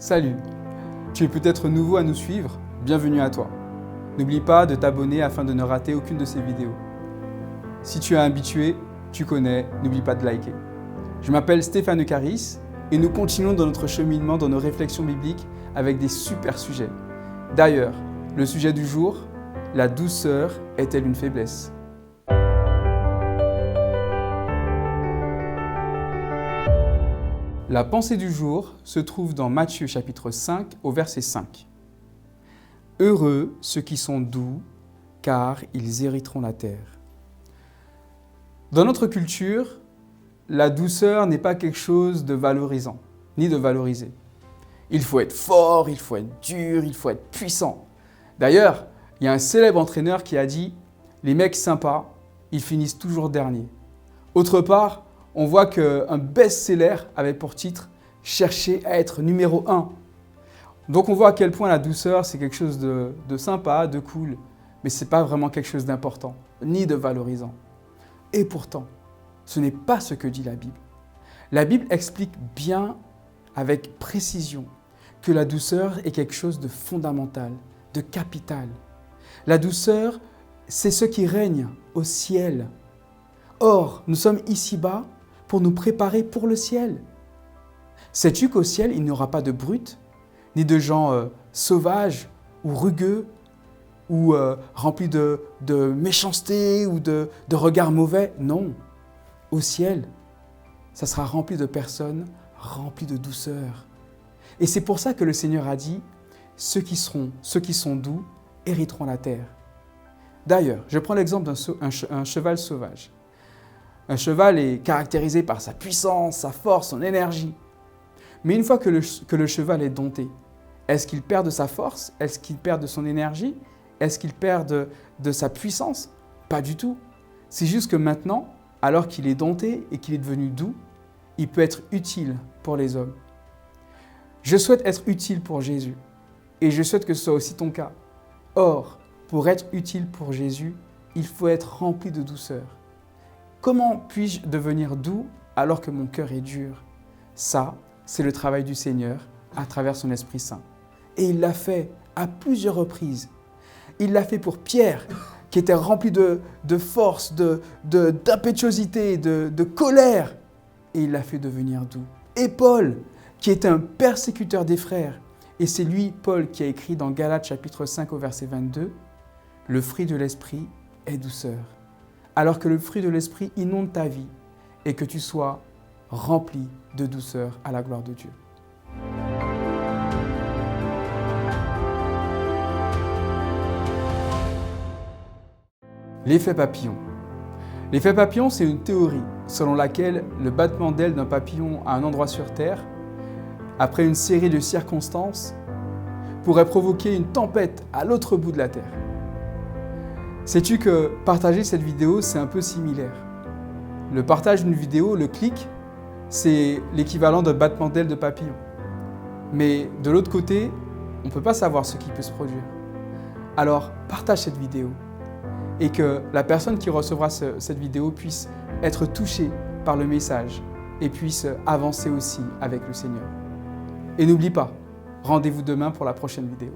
Salut, tu es peut-être nouveau à nous suivre, bienvenue à toi. N'oublie pas de t'abonner afin de ne rater aucune de ces vidéos. Si tu es habitué, tu connais, n'oublie pas de liker. Je m'appelle Stéphane Eucharis et nous continuons dans notre cheminement dans nos réflexions bibliques avec des super sujets. D'ailleurs, le sujet du jour, la douceur est-elle une faiblesse ? La pensée du jour se trouve dans Matthieu chapitre 5 au verset 5. Heureux ceux qui sont doux, car ils hériteront la terre. Dans notre culture, la douceur n'est pas quelque chose de valorisant, ni de valorisé. Il faut être fort, il faut être dur, il faut être puissant. D'ailleurs, il y a un célèbre entraîneur qui a dit « Les mecs sympas, ils finissent toujours derniers ». Autre part, on voit qu'un best-seller avait pour titre « Chercher à être numéro 1 ». Donc on voit à quel point la douceur, c'est quelque chose de sympa, de cool, mais ce n'est pas vraiment quelque chose d'important, ni de valorisant. Et pourtant, ce n'est pas ce que dit la Bible. La Bible explique bien, avec précision, que la douceur est quelque chose de fondamental, de capital. La douceur, c'est ce qui règne au ciel. Or, nous sommes ici-bas pour nous préparer pour le ciel. Sais-tu qu'au ciel, il n'y aura pas de brutes, ni de gens sauvages ou rugueux, ou remplis de méchanceté ou de regards mauvais? Non. Au ciel, ça sera rempli de personnes remplies de douceur. Et c'est pour ça que le Seigneur a dit « Ceux qui sont doux hériteront la terre ». D'ailleurs, je prends l'exemple d'un cheval sauvage. Un cheval est caractérisé par sa puissance, sa force, son énergie. Mais une fois que le cheval est dompté, est-ce qu'il perd de sa force? Est-ce qu'il perd de son énergie? Est-ce qu'il perd de sa puissance? Pas du tout. C'est juste que maintenant, alors qu'il est dompté et qu'il est devenu doux, il peut être utile pour les hommes. Je souhaite être utile pour Jésus et je souhaite que ce soit aussi ton cas. Or, pour être utile pour Jésus, il faut être rempli de douceur. Comment puis-je devenir doux alors que mon cœur est dur? Ça, c'est le travail du Seigneur à travers son Esprit Saint. Et il l'a fait à plusieurs reprises. Il l'a fait pour Pierre, qui était rempli de force, d'impétuosité, de colère. Et il l'a fait devenir doux. Et Paul, qui était un persécuteur des frères. Et c'est lui, Paul, qui a écrit dans Galates chapitre 5 au verset 22, « Le fruit de l'esprit est douceur ». Alors que le fruit de l'esprit inonde ta vie et que tu sois rempli de douceur à la gloire de Dieu. L'effet papillon. L'effet papillon, c'est une théorie selon laquelle le battement d'ailes d'un papillon à un endroit sur Terre, après une série de circonstances, pourrait provoquer une tempête à l'autre bout de la Terre. Sais-tu que partager cette vidéo, c'est un peu similaire? Le partage d'une vidéo, le clic, c'est l'équivalent d'un battement d'aile de papillon. Mais de l'autre côté, on ne peut pas savoir ce qui peut se produire. Alors, partage cette vidéo et que la personne qui recevra cette vidéo puisse être touchée par le message et puisse avancer aussi avec le Seigneur. Et n'oublie pas, rendez-vous demain pour la prochaine vidéo.